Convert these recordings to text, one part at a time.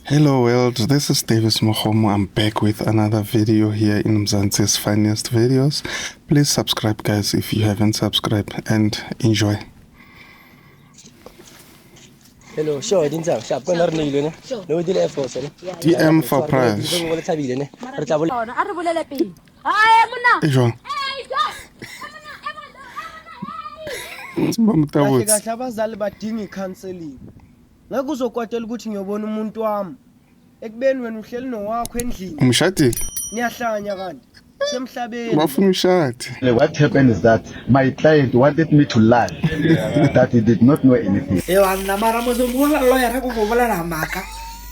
Hello world, this is Davis Mohomo. I'm back with another video here in Mzansi's Funniest Videos. Please subscribe guys if you haven't subscribed and enjoy. Hello, sure, dintsang. Siya pa narinig ne. No dile effort ne. DM for prize. Wala thabile ne. Re tla bola. Are bolela pele. Ai monna. Jwang. Simamtawuthi. Kahle abazali badinga counseling. Ngeke uzokwatela ukuthi ngiyobona umuntu wami. Ekubeni wena uhleli nowakho endlini. Umshadile? Niyahlanya kanti. Semhlabeni. Bafuna umshadi. What happened is that my client wanted me to lie that he did not know anything. Anna mara mo zo mola lawyer go go bolela maka.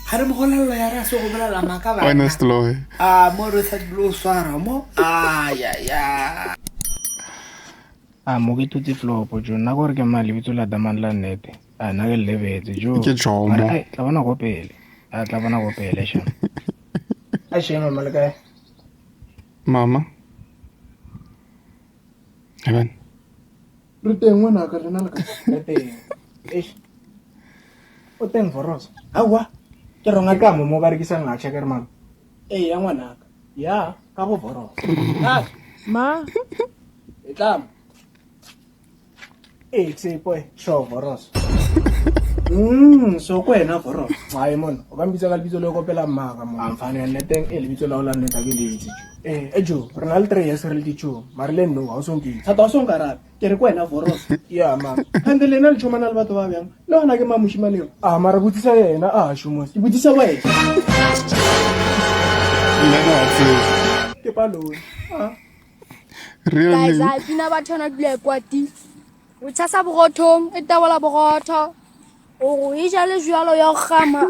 Hare mo gola lawyer so go bolela maka ba. Honest lawyer. Mo re sa blo swara mo. Ya. Mo ke tuti flopo jo nna gore ke mali bitso la damang la nnete na ke lebetse jo Ke jomo. ai tla bona go pele tla bona go pele sha A shema malaka. Mama. Heaven. Re teng ngwana ka rena le ka. O teng foros. Awa. Ke ronga ka mo ba re ke sang na checker man. Ya ngwana ka. Ya ka go foros. Ma. Etlam. Tse boy, show foros. So kwena foros. Hayi mon, o ka mbitsa ka lebitso le go pela mmaka mo. Amfane ya neteng lebitso la o la nneta ke le itse. Ejo, re na le 3 years re le ditšho, mare le no ga o sonke. Thata o sonka rata. Ke re kwena foros. Ya ma. Hande lena le tshomana le batho ba bjang. Le ona ke mamushimane. Mara botsisa yena shumos. Ke botsisa wena. Lena wa Ke palo. Really? Guys, I pina ba tshwana dile kwati. O tshasa bogothong, e tabola bogotho. O e jale jwalo ya gama.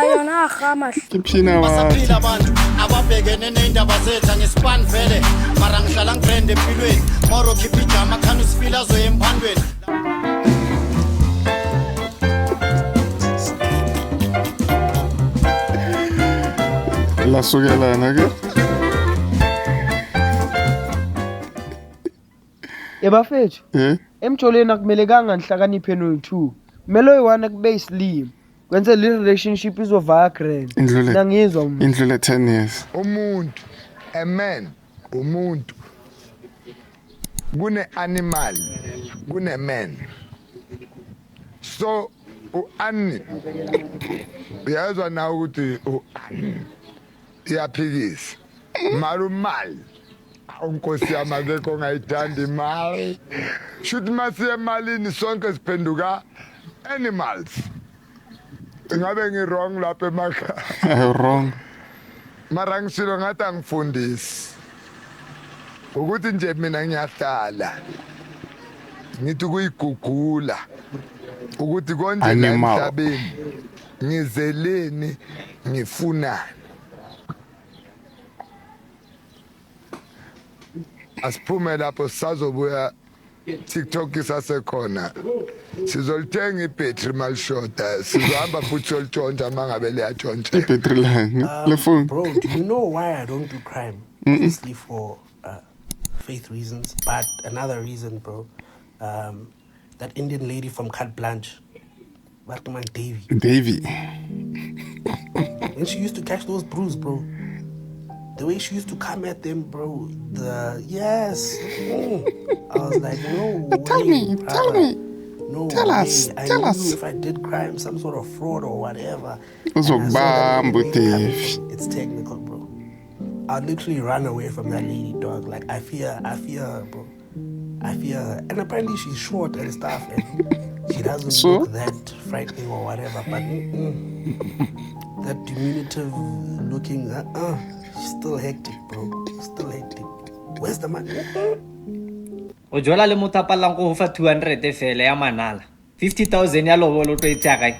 Yona gama. Ke phina wa. Basaphila abantu ababhekene neindaba zethu ngespan vele mara ngihlala ngibrand empilweni moro khipha ijama khani usifila zoye emphandweni. La sugelana ke? Ebafethu. Emjoleni akumelekanga nihlakaniphe no2. Kumele uyiwana kube slim. Kwenze le relationship izovaya grand. Nangizwa mina. Indlule 10 years. Umuntu, a man, umuntu. Kune animal, kune man. So u-ani uyazwa na ukuthi u-ani iyaphikisa. Marumali. Unkosi yami akekho ongayithanda imali. Shuthi masiye emalini sonke siphenduka animals. Ingabe ngi-wrong lapha emakhaya. Wrong. Mara ngisilo ngathi angifundisi. Ukuthi nje mina ngiyahlala. Ngithi kuyigugula. Ukuthi konje la emhlabeni ngizeleni ngifunani. Asiphume lapho sazobuya TikTok isasekhona. Sizolithenga ibhetri malishoda. Sizohamba futhi solitshontsha mangabe liyatshontsha. Ibhetri lani? Le phone. Bro, do you know why I don't do crime? Obviously for faith reasons, but another reason, bro, that Indian lady from Carte Blanche, Batman Davy. when she used to catch those brews, bro. The way she used to come at them, bro. Yes. I was like, no. Tell me. No. Tell way. us. I Tell knew us. if I did crime, some sort of fraud or whatever. It's technical, bro. I'll literally run away from that lady, dog. Like I fear her, bro. I fear her. And apparently she's short and stuff, and she doesn't look that frightening or whatever. But that diminutive looking, she's still hectic, bro. Still hectic. Where's the money? O jola le motapa lang ko fa 200 fela ya manala 50,000 ya lobolo to itsa kae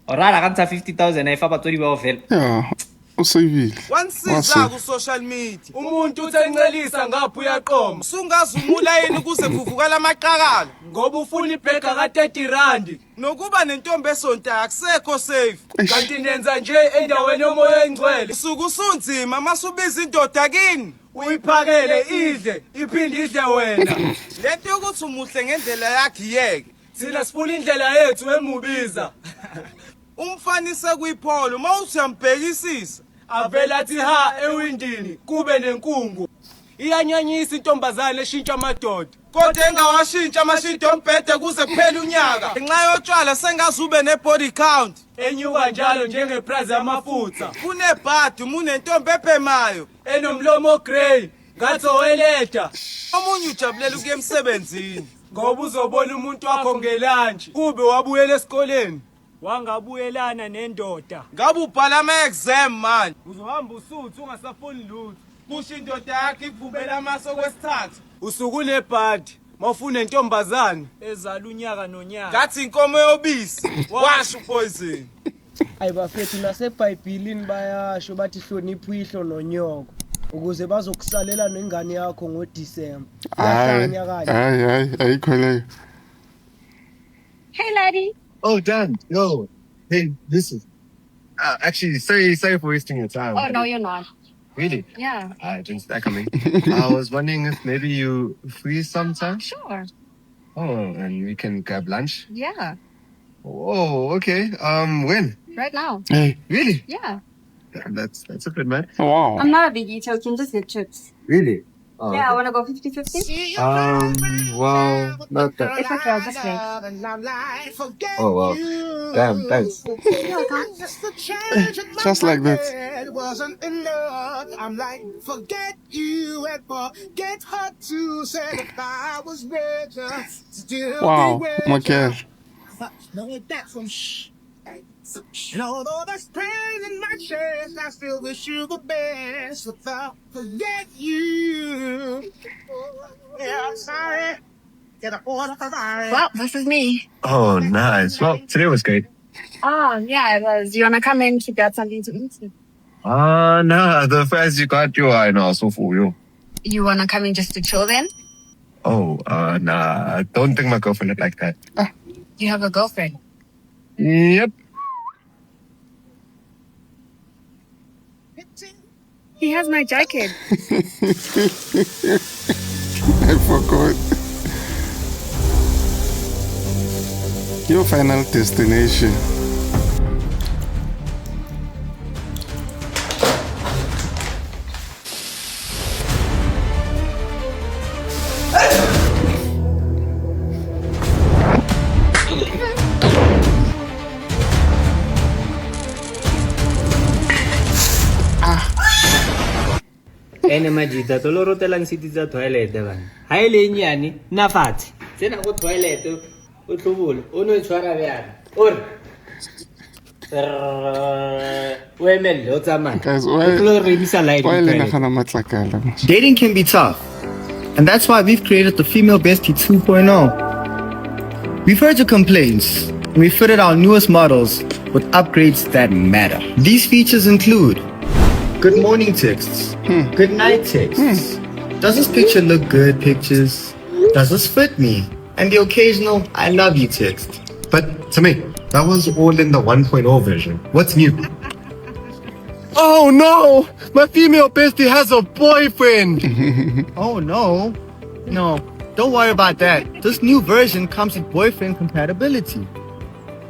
o rara ka ntsha 50,000 a ifa batsodi ba o fela Yeah. Usayivile. Wansiza ku social media. Umuntu uthencelisa ngapha uyaqoma. Sungazumula yini kuze kuvuka lamaqakala ngoba ufuna ibhega ka 30 rand. Nokuba nentombi esonta akusekho safe. Kanti nenza nje endaweni yomoya engcwele. Suku sunzima masubiza indoda kini. Uyiphakele idle iphinde idle wena. Lento yokuthi umuhle ngendlela yakhe yeke. Sina sifuna indlela yethu emubiza. umfanise kwipholo mawuthi uyambhekisisa avela athi ha ewindini kube nenkungu iyanyanyisa intombazane eshintsha amadoda kodwa engawashintsha amashintsha ombhede kuze kuphela unyaka ngenxa yotshwala sengaze ube ne-body count enyuka njalo njengeprize yamafutha kunebhadi munentombi ephemayo enomlomo ogrey ngathi oweleta omunye ujabulela ukuya emsebenzini ngoba uzobona umuntu wakho ngelantshi kube wabuyela esikoleni wangabuyelana nendoda ngabe ubhala ama-exam manje uzohamba usuthi ungasafuni lutho kusho indoda yakho ikuvubela amaso kwesithathu usukunebhadi mawufuna intombazane ezala unyaka nonyaka ngathi inkomo yobisi washo upoison hayi bafethu nasebhayibhilini bayasho bathi hlonipha uyihlo nonyoko ukuze bazokusalela nengane yakho ngoDisemba. Hayi ayikho leyo. Hey laddie. Oh Dan, yo. Hey, this is actually sorry for wasting your time. Oh no, you're not. Really? Yeah. I didn't see that coming. I was wondering if maybe you free sometime? Sure. Oh, and we can grab lunch? Yeah. Oh, okay. When? Right now. Hey. Really? Yeah. That's a bit mad. Wow. I'm not a big eater, we can just get chips. Really? Oh, Yeah, I wanna go 50-50? well, not that. It's okay, I'll just wait. Oh, wow. Damn, thanks. You're welcome. Just like that. It wasn't enough. I'm like, forget you and forget her too. Said if I was better, still Wow, be better. Michael. No, that's from shh. And although there's pain in my chest, I still wish you the best. Without forget you. Yeah, I'm sorry. Get an order Ferrari. Well, this is me. Oh, nice. Well, today was great. Oh, yeah, it was. You wanna come in to get something to eat? No, the fries you got, I know, so for you. You wanna come in just to chill then? Oh, nah, I don't think my girlfriend would like that. You have a girlfriend? Yep. He has my jacket. I forgot. Your final destination. ene majita tolo rotelang siti tsa toilet bana ha ile nyane nna fatshe tsena go toilet o tlobolo o no tshwara bjana ore o emelle o tsamaya Guys, o tlo re bisa light why le nagana matlakala? Dating can be tough, and that's why we've created the Female Bestie 2.0. We've heard your complaints, and we fitted our newest models with upgrades that matter. These features include good morning texts, good night texts, does this picture look good pictures, does this fit me, and the occasional I love you text. But to me, that was all in the 1.0 version. What's new? Oh no! My female bestie has a boyfriend! Oh no. No, don't worry about that. This new version comes with boyfriend compatibility.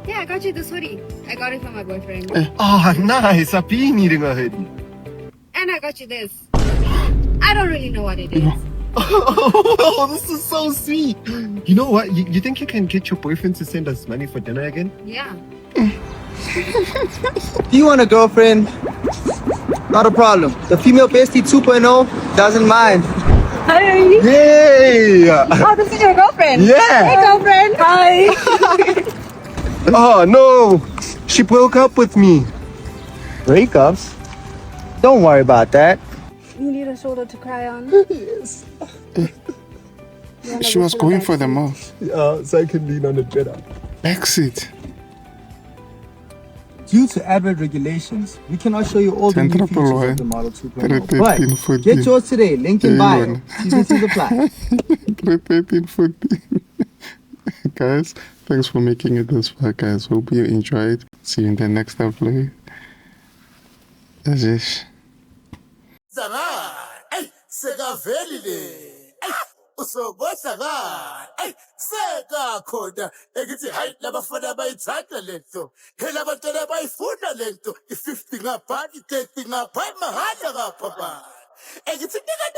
Yeah, I got you this hoodie. I got it from my boyfriend. Oh, nice. I've been needing a hoodie. And I got you this. I don't really know what it is. Oh, this is so sweet. You know what? You think you can get your boyfriend to send us money for dinner again? Yeah. Do you want a girlfriend? Not a problem. The Female Bestie 2.0 doesn't mind. Hi. Yay! Oh, this is your girlfriend? Yeah. Hey, girlfriend. Hi. Oh, no. She broke up with me. Breakups? Don't worry about that. You need a shoulder to cry on. Yes. She was going for the mouth. So I can lean on it better. Exit. Due to advert regulations, we cannot show you all the new features of the Model 2.0. But 1340. get yours today. Link in bio. TCTs apply. 1340. Guys, thanks for making it this far, guys. Hope you enjoyed. See you in the next upload. Azish. Zara, hey, sekaveli le. usokohlakala. Ey, seka khona. Ekithi hayi labafana bayithanda lento. Phela abantwana bayifuna lento. I-50 ngapha, i-30 ngapha, imahadla ngapha ba. Ekithi nika.